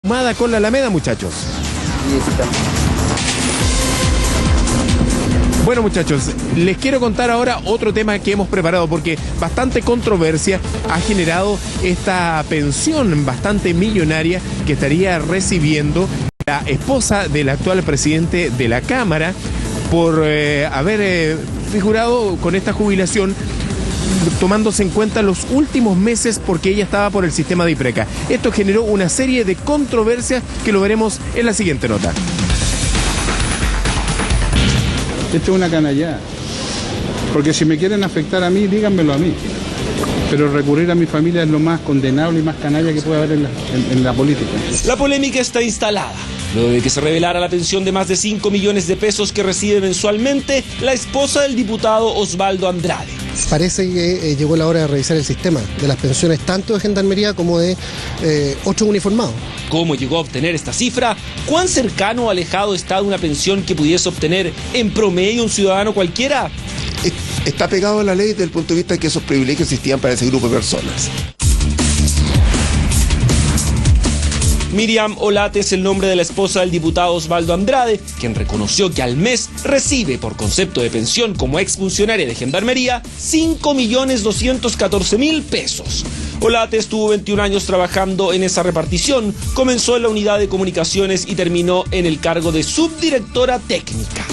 Ahumada con la Alameda, muchachos. Bueno, muchachos, les quiero contar ahora otro tema que hemos preparado porque bastante controversia ha generado esta pensión bastante millonaria que estaría recibiendo la esposa del actual presidente de la Cámara por haber figurado con esta jubilación, tomándose en cuenta los últimos meses porque ella estaba por el sistema de IPRECA. Esto generó una serie de controversias que lo veremos en la siguiente nota. Esto es una canallada, porque si me quieren afectar a mí, díganmelo a mí. Pero recurrir a mi familia es lo más condenable y más canalla que puede haber en la política. La polémica está instalada. Luego de que se revelara la pensión de más de 5 millones de pesos que recibe mensualmente la esposa del diputado Osvaldo Andrade. Parece que llegó la hora de revisar el sistema de las pensiones tanto de Gendarmería como de otros uniformados. ¿Cómo llegó a obtener esta cifra? ¿Cuán cercano o alejado está de una pensión que pudiese obtener en promedio un ciudadano cualquiera? Está pegado a la ley desde el punto de vista de que esos privilegios existían para ese grupo de personas. Miriam Olate es el nombre de la esposa del diputado Osvaldo Andrade, quien reconoció que al mes recibe por concepto de pensión como exfuncionaria de Gendarmería 5.214.000 pesos. Olate estuvo 21 años trabajando en esa repartición, comenzó en la unidad de comunicaciones y terminó en el cargo de subdirectora técnica.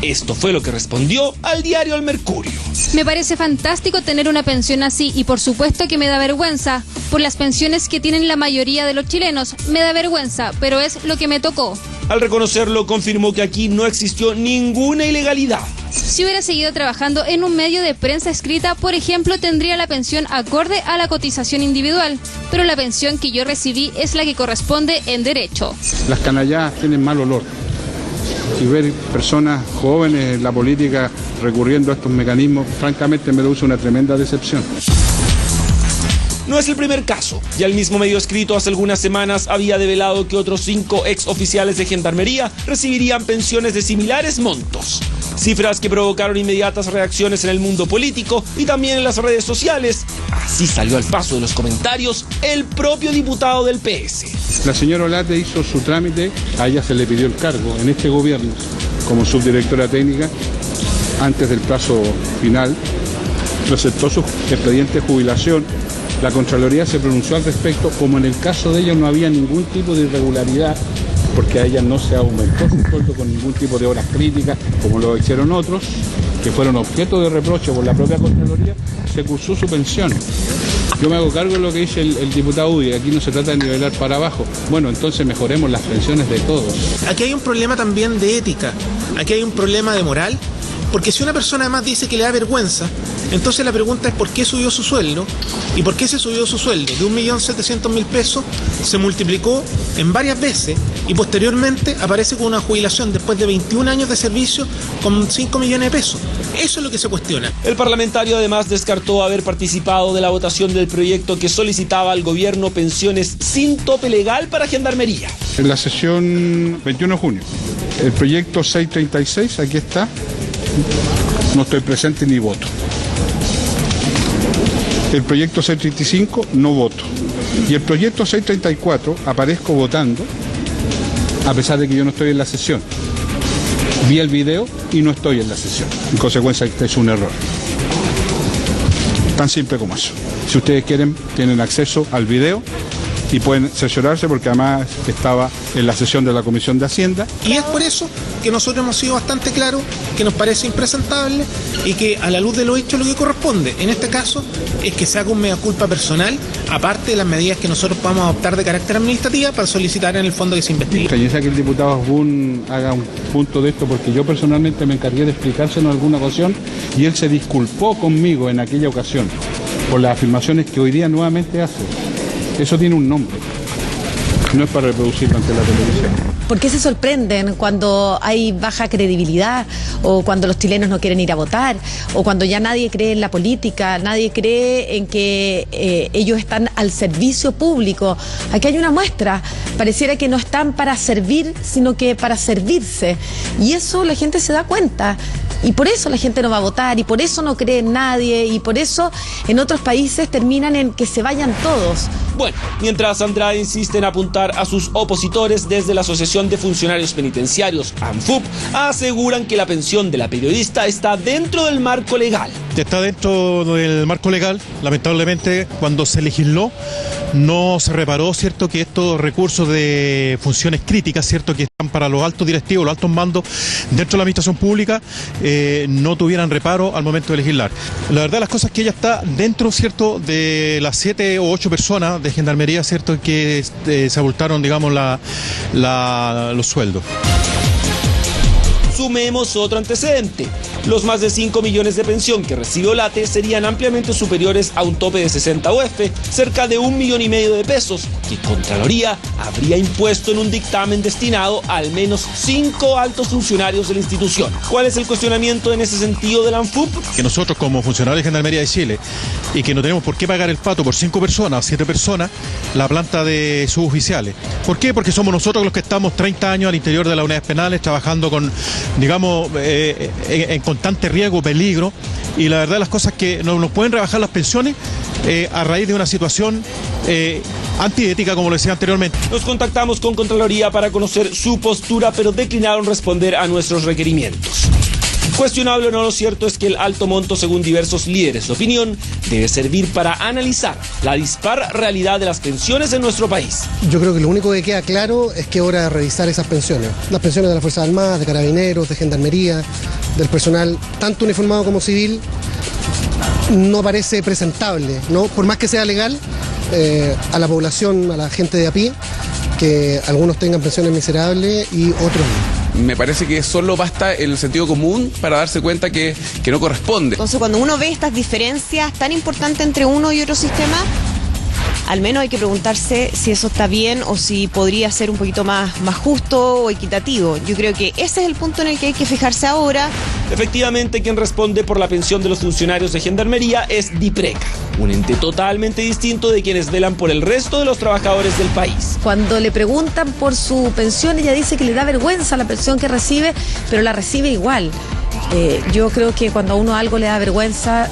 Esto fue lo que respondió al diario El Mercurio. Me parece fantástico tener una pensión así y por supuesto que me da vergüenza por las pensiones que tienen la mayoría de los chilenos. Me da vergüenza, pero es lo que me tocó. Al reconocerlo, confirmó que aquí no existió ninguna ilegalidad. Si hubiera seguido trabajando en un medio de prensa escrita, por ejemplo, tendría la pensión acorde a la cotización individual, pero la pensión que yo recibí es la que corresponde en derecho. Las canalladas tienen mal olor. Y ver personas jóvenes en la política recurriendo a estos mecanismos, francamente me produce una tremenda decepción. No es el primer caso. Ya el mismo medio escrito hace algunas semanas había develado que otros 5 ex oficiales de Gendarmería recibirían pensiones de similares montos. Cifras que provocaron inmediatas reacciones en el mundo político y también en las redes sociales. Así salió al paso de los comentarios el propio diputado del PS. La señora Olate hizo su trámite, a ella se le pidió el cargo en este gobierno como subdirectora técnica antes del plazo final, presentó su expediente de jubilación. La Contraloría se pronunció al respecto, como en el caso de ella no había ningún tipo de irregularidad, porque a ella no se aumentó su sueldo con ningún tipo de horas críticas, como lo hicieron otros, que fueron objeto de reproche por la propia Contraloría, se cursó su pensión. Yo me hago cargo de lo que dice el diputado Udi, aquí no se trata de nivelar para abajo. Bueno, entonces mejoremos las pensiones de todos. Aquí hay un problema también de ética, aquí hay un problema de moral, porque si una persona además dice que le da vergüenza, entonces la pregunta es por qué subió su sueldo y por qué se subió su sueldo de 1.700.000 pesos, se multiplicó en varias veces y posteriormente aparece con una jubilación después de 21 años de servicio con 5 millones de pesos. Eso es lo que se cuestiona. El parlamentario además descartó haber participado de la votación del proyecto que solicitaba al gobierno pensiones sin tope legal para Gendarmería. En la sesión 21 de junio, el proyecto 636, aquí está, no estoy presente ni voto. El proyecto 635 no voto. Y el proyecto 634 aparezco votando, a pesar de que yo no estoy en la sesión. Vi el video y no estoy en la sesión. En consecuencia, este es un error. Tan simple como eso. Si ustedes quieren, tienen acceso al video y pueden cerciorarse porque además estaba en la sesión de la Comisión de Hacienda. Y es por eso que nosotros hemos sido bastante claros que nos parece impresentable y que a la luz de lo hecho lo que corresponde en este caso es que se haga un mea culpa personal, aparte de las medidas que nosotros podamos adoptar de carácter administrativa para solicitar en el fondo que se investigue. Extrañeza que el diputado Osbun haga un punto de esto porque yo personalmente me encargué de explicárselo en alguna ocasión y él se disculpó conmigo en aquella ocasión por las afirmaciones que hoy día nuevamente hace. Eso tiene un nombre, no es para reproducirlo ante la televisión. ¿Por qué se sorprenden cuando hay baja credibilidad o cuando los chilenos no quieren ir a votar o cuando ya nadie cree en la política, nadie cree en que ellos están al servicio público? Aquí hay una muestra, pareciera que no están para servir, sino que para servirse, y eso la gente se da cuenta. Y por eso la gente no va a votar, y por eso no cree en nadie, y por eso en otros países terminan en que se vayan todos. Bueno, mientras Andrade insiste en apuntar a sus opositores, desde la Asociación de Funcionarios Penitenciarios, ANFUP, aseguran que la pensión de la periodista está dentro del marco legal. Está dentro del marco legal. Lamentablemente, cuando se legisló, no se reparó, ¿cierto?, que estos recursos de funciones críticas, ¿cierto?, que están para los altos directivos, los altos mandos dentro de la administración pública, no tuvieran reparo al momento de legislar. La verdad, las cosas es que ella está dentro, ¿cierto?, de las 7 o 8 personas de Gendarmería, ¿cierto?, que se abultaron, digamos, los sueldos. Sumemos otro antecedente. Los más de 5 millones de pensión que recibió Late serían ampliamente superiores a un tope de 60 UF, cerca de 1,5 millones de pesos, que Contraloría habría impuesto en un dictamen destinado a al menos 5 altos funcionarios de la institución. ¿Cuál es el cuestionamiento en ese sentido de la ANFUP? Que nosotros, como funcionarios de Gendarmería de Chile, y que no tenemos por qué pagar el pato por 5 personas o 7 personas, la planta de suboficiales. ¿Por qué? Porque somos nosotros los que estamos 30 años al interior de las unidades penales trabajando con, digamos, en constante riesgo, peligro, y la verdad las cosas que nos pueden rebajar las pensiones a raíz de una situación antiética, como lo decía anteriormente. Nos contactamos con Contraloría para conocer su postura, pero declinaron responder a nuestros requerimientos. Cuestionable o no, lo cierto es que el alto monto, según diversos líderes de opinión, debe servir para analizar la dispar realidad de las pensiones en nuestro país. Yo creo que lo único que queda claro es que es hora de revisar esas pensiones. Las pensiones de las Fuerzas Armadas, de Carabineros, de Gendarmería, del personal, tanto uniformado como civil, no parece presentable, ¿no? Por más que sea legal, a la población, a la gente de a pie, que algunos tengan pensiones miserables y otros no. Me parece que solo basta el sentido común para darse cuenta que no corresponde. Entonces, cuando uno ve estas diferencias tan importantes entre uno y otro sistema, al menos hay que preguntarse si eso está bien o si podría ser un poquito más justo o equitativo. Yo creo que ese es el punto en el que hay que fijarse ahora. Efectivamente, quien responde por la pensión de los funcionarios de Gendarmería es DIPRECA, un ente totalmente distinto de quienes velan por el resto de los trabajadores del país. Cuando le preguntan por su pensión, ella dice que le da vergüenza la pensión que recibe, pero la recibe igual. Yo creo que cuando a uno algo le da vergüenza,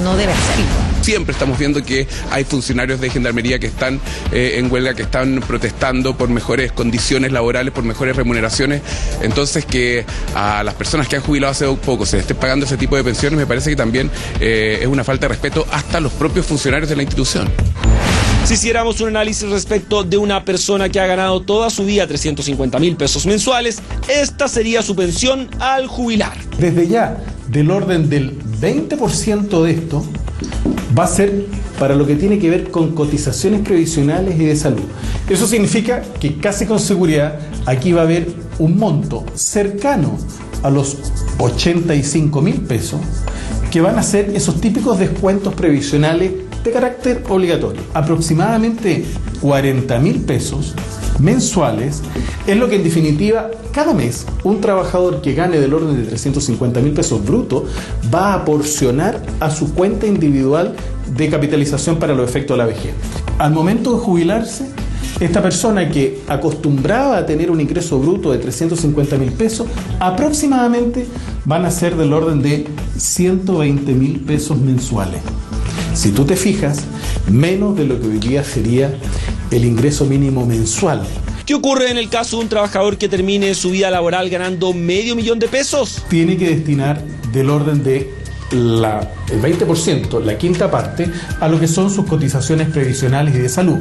no debe hacerlo. Siempre estamos viendo que hay funcionarios de Gendarmería que están en huelga, que están protestando por mejores condiciones laborales, por mejores remuneraciones. Entonces, que a las personas que han jubilado hace poco se les esté pagando ese tipo de pensiones, me parece que también es una falta de respeto hasta a los propios funcionarios de la institución. Si hiciéramos un análisis respecto de una persona que ha ganado toda su vida 350.000 pesos mensuales, esta sería su pensión al jubilar. Desde ya, del orden del 20% de esto va a ser para lo que tiene que ver con cotizaciones previsionales y de salud. Eso significa que casi con seguridad aquí va a haber un monto cercano a los 85.000 pesos que van a ser esos típicos descuentos previsionales de carácter obligatorio. Aproximadamente 40.000 pesos mensuales es lo que en definitiva cada mes un trabajador que gane del orden de 350.000 pesos brutos va a porcionar a su cuenta individual de capitalización para los efectos de la vejez. Al momento de jubilarse, esta persona que acostumbraba a tener un ingreso bruto de 350.000 pesos, aproximadamente van a ser del orden de 120.000 pesos mensuales. Si tú te fijas, menos de lo que hoy día sería el ingreso mínimo mensual. ¿Qué ocurre en el caso de un trabajador que termine su vida laboral ganando $500.000 de pesos? Tiene que destinar del orden de el 20%, la quinta parte, a lo que son sus cotizaciones previsionales y de salud.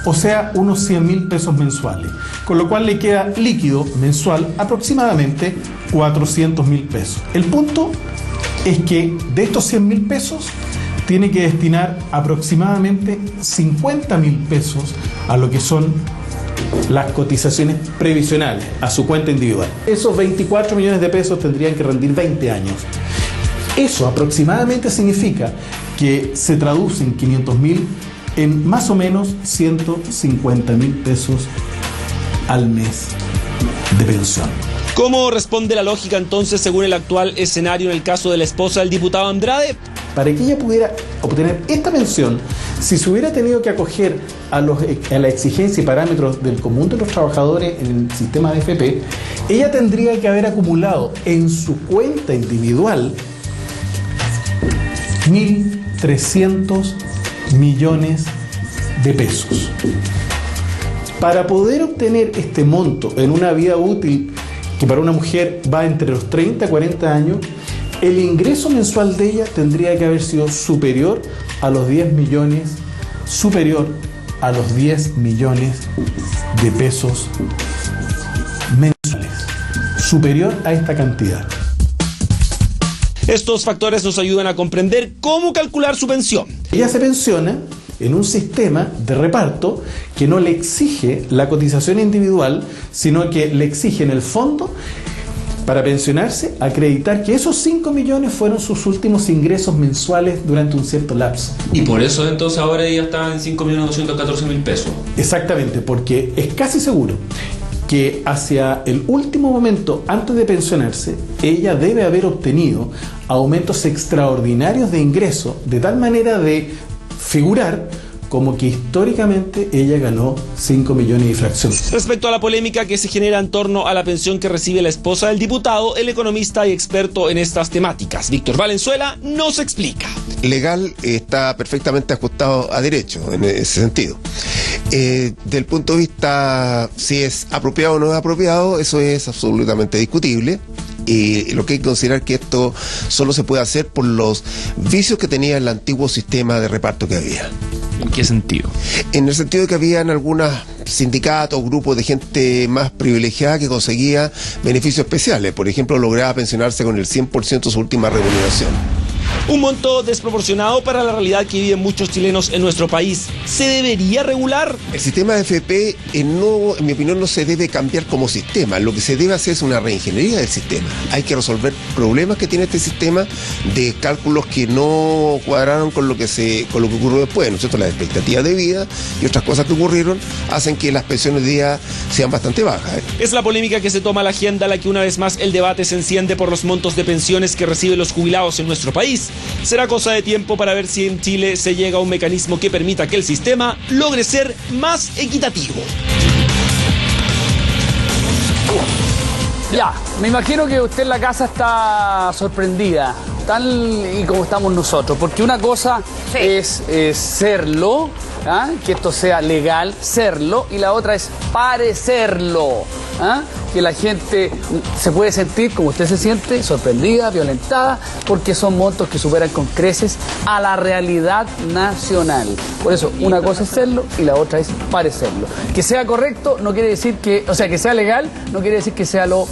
O sea, unos 100.000 pesos mensuales. Con lo cual le queda líquido mensual aproximadamente 400.000 pesos. El punto es que de estos 100.000 pesos, tiene que destinar aproximadamente 50.000 pesos a lo que son las cotizaciones previsionales, a su cuenta individual. Esos 24 millones de pesos tendrían que rendir 20 años. Eso aproximadamente significa que se traducen 500.000 en más o menos 150.000 pesos al mes. de pensión. ¿Cómo responde la lógica entonces según el actual escenario en el caso de la esposa del diputado Andrade? Para que ella pudiera obtener esta pensión, si se hubiera tenido que acoger a la exigencia y parámetros del común de los trabajadores en el sistema de AFP, ella tendría que haber acumulado en su cuenta individual 1.300 millones de pesos. Para poder obtener este monto en una vida útil que para una mujer va entre los 30 y 40 años, el ingreso mensual de ella tendría que haber sido superior a los 10 millones de pesos mensuales, superior a esta cantidad. Estos factores nos ayudan a comprender cómo calcular su pensión. Ella se pensiona en un sistema de reparto que no le exige la cotización individual, sino que le exige en el fondo, para pensionarse, acreditar que esos 5 millones fueron sus últimos ingresos mensuales durante un cierto lapso. Y por eso entonces ahora ella está en 5.214.000 pesos. Exactamente, porque es casi seguro que hacia el último momento, antes de pensionarse, ella debe haber obtenido aumentos extraordinarios de ingreso, de tal manera de figurar como que históricamente ella ganó 5 millones y fracción. Respecto a la polémica que se genera en torno a la pensión que recibe la esposa del diputado, el economista y experto en estas temáticas, Víctor Valenzuela, nos explica. Legal está perfectamente ajustado a derecho en ese sentido. Del punto de vista si es apropiado o no es apropiado, eso es absolutamente discutible. Y lo que hay que considerar que esto solo se puede hacer por los vicios que tenía el antiguo sistema de reparto que había. ¿En qué sentido? En el sentido de que habían algunos sindicatos, grupos de gente más privilegiada que conseguía beneficios especiales. Por ejemplo, lograba pensionarse con el 100% de su última remuneración. Un monto desproporcionado para la realidad que viven muchos chilenos en nuestro país. ¿Se debería regular? El sistema de AFP, en mi opinión, no se debe cambiar como sistema. Lo que se debe hacer es una reingeniería del sistema. Hay que resolver problemas que tiene este sistema de cálculos que no cuadraron con lo que ocurrió después, ¿no es cierto? Las expectativas de vida y otras cosas que ocurrieron hacen que las pensiones de día sean bastante bajas. Es la polémica que se toma a la agenda la que una vez más el debate se enciende por los montos de pensiones que reciben los jubilados en nuestro país. Será cosa de tiempo para ver si en Chile se llega a un mecanismo que permita que el sistema logre ser más equitativo. Ya, me imagino que usted en la casa está sorprendida, tal y como estamos nosotros, porque una cosa es serlo, ¿ah? Que esto sea legal, serlo, y la otra es parecerlo, ¿ah? Que la gente se puede sentir, como usted se siente, sorprendida, violentada, porque son montos que superan con creces a la realidad nacional. Por eso, una cosa es serlo y la otra es parecerlo. Que sea correcto no quiere decir que, o sea, que sea legal no quiere decir que sea lo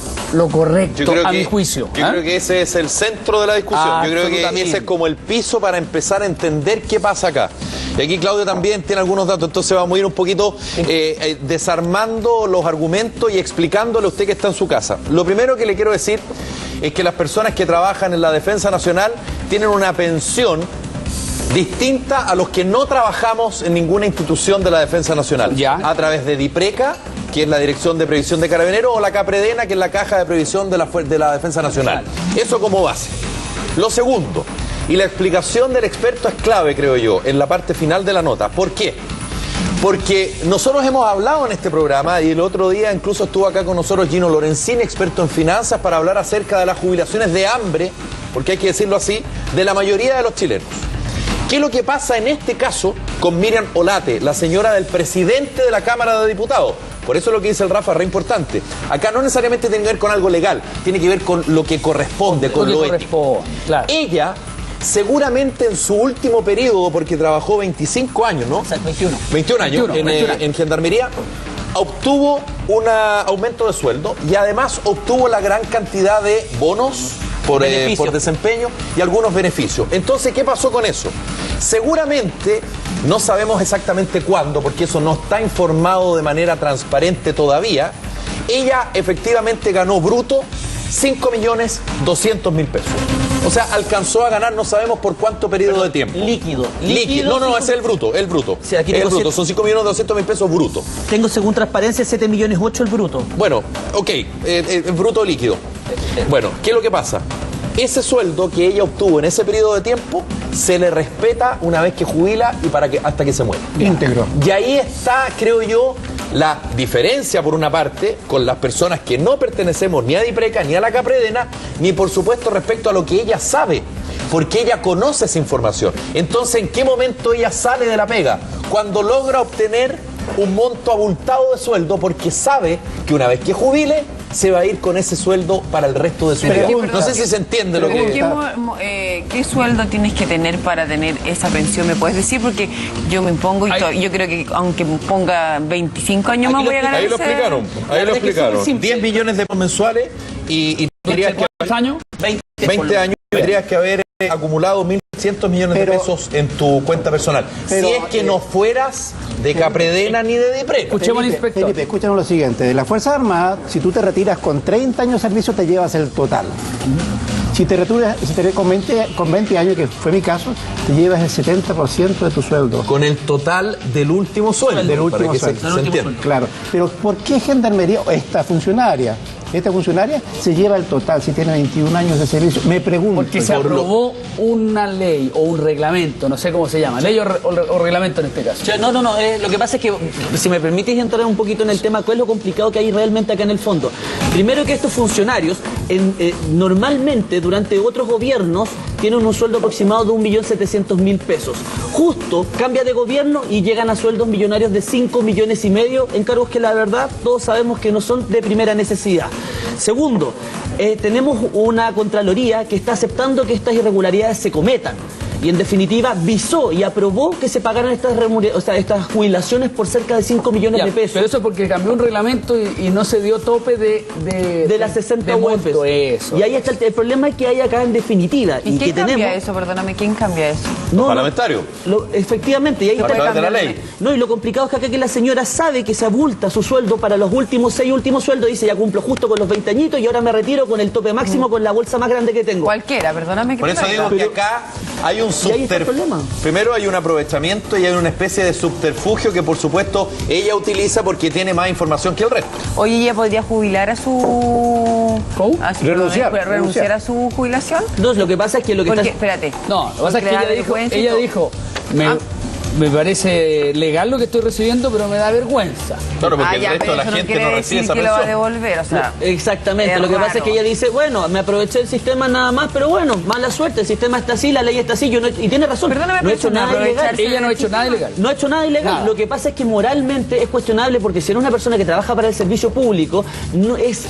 correcto, a mi juicio. Yo creo que ese es el centro de la discusión. Yo creo que ese es como el piso para empezar a entender qué pasa acá. Y aquí Claudio también tiene algunos datos, entonces vamos a ir un poquito desarmando los argumentos y explicándole a usted que está en su casa. Lo primero que le quiero decir es que las personas que trabajan en la Defensa Nacional tienen una pensión distinta a los que no trabajamos en ninguna institución de la Defensa Nacional. ¿Ya? A través de DIPRECA, que es la Dirección de Previsión de Carabineros, o la CAPREDENA, que es la Caja de Previsión de la Defensa Nacional. Eso como base. Lo segundo, y la explicación del experto es clave, creo yo, en la parte final de la nota. ¿Por qué? Porque nosotros hemos hablado en este programa, y el otro día incluso estuvo acá con nosotros Gino Lorenzini, experto en finanzas, para hablar acerca de las jubilaciones de hambre, porque hay que decirlo así, de la mayoría de los chilenos. ¿Qué es lo que pasa en este caso con Miriam Olate, la señora del presidente de la Cámara de Diputados? Por eso lo que dice el Rafa es re importante. Acá no necesariamente tiene que ver con algo legal, tiene que ver con lo que corresponde, con lo ético. Claro. Ella, seguramente en su último periodo, porque trabajó 25 años, ¿no? 21 años en Gendarmería, obtuvo un aumento de sueldo y además obtuvo la gran cantidad de bonos por desempeño y algunos beneficios. Entonces, ¿qué pasó con eso? Seguramente, no sabemos exactamente cuándo, porque eso no está informado de manera transparente todavía, ella efectivamente ganó bruto 5.200.000 pesos. O sea, alcanzó a ganar, no sabemos por cuánto periodo de tiempo. Líquido. No, ese es el bruto, el bruto. Sí, aquí el tengo bruto, son 5.200.000 pesos bruto. Tengo según transparencia 7,8 millones el bruto. Bueno, ok, el bruto líquido. Bueno, ¿qué es lo que pasa? Ese sueldo que ella obtuvo en ese periodo de tiempo se le respeta una vez que jubila y hasta que se muere. Íntegro. Y ahí está, creo yo, la diferencia por una parte con las personas que no pertenecemos ni a Dipreca ni a la Capredena, ni por supuesto respecto a lo que ella sabe, porque ella conoce esa información. Entonces, ¿en qué momento ella sale de la pega? Cuando logra obtener un monto abultado de sueldo porque sabe que una vez que jubile se va a ir con ese sueldo para el resto de su vida. No sé si se entiende lo que... ¿Qué sueldo tienes que tener para tener esa pensión? ¿Me puedes decir? Porque yo me impongo y yo creo que aunque me ponga 25 años más voy a ganar. Ahí lo explicaron. 10 millones de mensuales y tendrías que... ¿Cuántos años? 20 años tendrías que haber acumulado 1.100 millones de pesos en tu cuenta personal. Si es que no fueras de Capredena ni de Dipreca. Escuchemos al inspector. Felipe, escúchanos lo siguiente. De las Fuerzas Armadas, si tú te retiras con 30 años de servicio, te llevas el total. Si te retiras con 20 años, que fue mi caso, te llevas el 70% de tu sueldo. Con el total del último sueldo. Del último sueldo. Se entienda. Claro. Pero ¿por qué Gendarmería, esta funcionaria se lleva el total si tiene 21 años de servicio? Me pregunto. Porque se aprobó una ley o un reglamento, no sé cómo se llama, ley o reglamento en este caso. No, lo que pasa es que, si me permites entrar un poquito en el tema, ¿cuál es lo complicado que hay realmente acá en el fondo? Primero que estos funcionarios, normalmente durante otros gobiernos, tienen un sueldo aproximado de 1.700.000 pesos. Justo cambia de gobierno y llegan a sueldos millonarios de 5,5 millones en cargos que la verdad todos sabemos que no son de primera necesidad. Segundo, tenemos una Contraloría que está aceptando que estas irregularidades se cometan. Y en definitiva visó y aprobó que se pagaran estas jubilaciones por cerca de 5 millones de pesos. Pero eso es porque cambió un reglamento y no se dio tope de las 60 UEPs. Y ahí está el problema que hay acá en definitiva. ¿Y quién cambia eso? Perdóname, ¿quién cambia eso? Los parlamentarios. Efectivamente, y ahí está de la ley. No, y lo complicado es que acá que la señora sabe que se abulta su sueldo para los últimos 6 últimos sueldos, dice ya cumplo justo con los 20 añitos y ahora me retiro con el tope máximo con la bolsa más grande que tengo. Cualquiera, perdóname. Por eso digo que acá hay un primero hay un aprovechamiento y hay una especie de subterfugio que por supuesto ella utiliza porque tiene más información que el resto. Oye, ¿ella podría jubilar a su... ¿Renunciar a su jubilación? No, lo que pasa es que lo que espérate. No, lo que pasa es que ella dijo me parece legal lo que estoy recibiendo, pero me da vergüenza. Claro, porque el resto de la gente no recibe esa pensión. Lo va a devolver, o sea, exactamente. Lo que pasa es que ella dice, bueno, me aproveché del sistema nada más, pero bueno, mala suerte, el sistema está así, la ley está así, y tiene razón. Perdóname, no he hecho nada ilegal. Ella no ha hecho nada ilegal. No ha hecho nada ilegal. Nada. Lo que pasa es que moralmente es cuestionable porque si eres una persona que trabaja para el servicio público, no es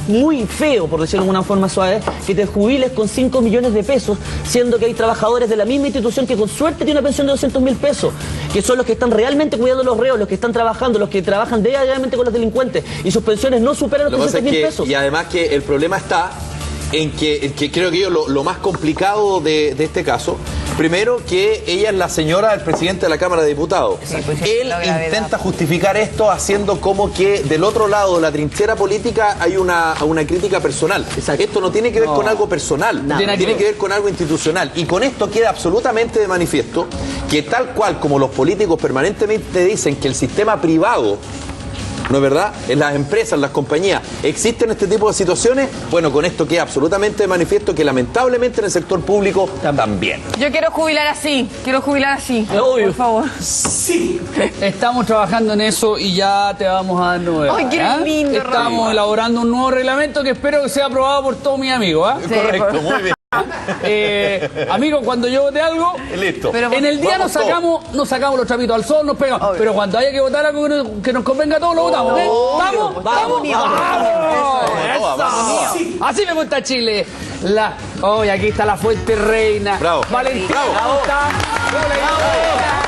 muy feo, por decirlo de una forma suave, que te jubiles con 5 millones de pesos, siendo que hay trabajadores de la misma institución que con suerte tiene una pensión de 200.000 pesos, que son los que están realmente cuidando a los reos, los que están trabajando, los que trabajan diariamente con los delincuentes, y sus pensiones no superan los 300.000 pesos. Y además que el problema está en que creo que lo más complicado de este caso, primero que ella es la señora del presidente de la Cámara de Diputados. Sí, pues él intenta justificar esto haciendo como que del otro lado de la trinchera política hay una crítica personal. Exacto. Esto no tiene que ver con algo personal, tiene que ver con algo institucional. Y con esto queda absolutamente de manifiesto que tal cual como los políticos permanentemente dicen que el sistema privado, ¿no es verdad?, en las empresas, en las compañías, existen este tipo de situaciones. Bueno, con esto queda absolutamente de manifiesto que lamentablemente en el sector público también. Yo quiero jubilar así, por favor. Sí. Estamos trabajando en eso y ya te vamos a dar novedades. ¡Ay, qué lindo! Estamos elaborando un nuevo reglamento que espero que sea aprobado por todos mis amigos. Sí, correcto, muy bien. Amigos, cuando yo vote algo, listo. En el día nos sacamos los trapitos al sol, nos pegamos. Obvio. Pero cuando haya que votar algo que nos convenga a todos, lo votamos. ¿Vamos? Así me gusta Chile. Aquí está la Fuente Reina. Bravo. Valentina. Bravo. Bravo.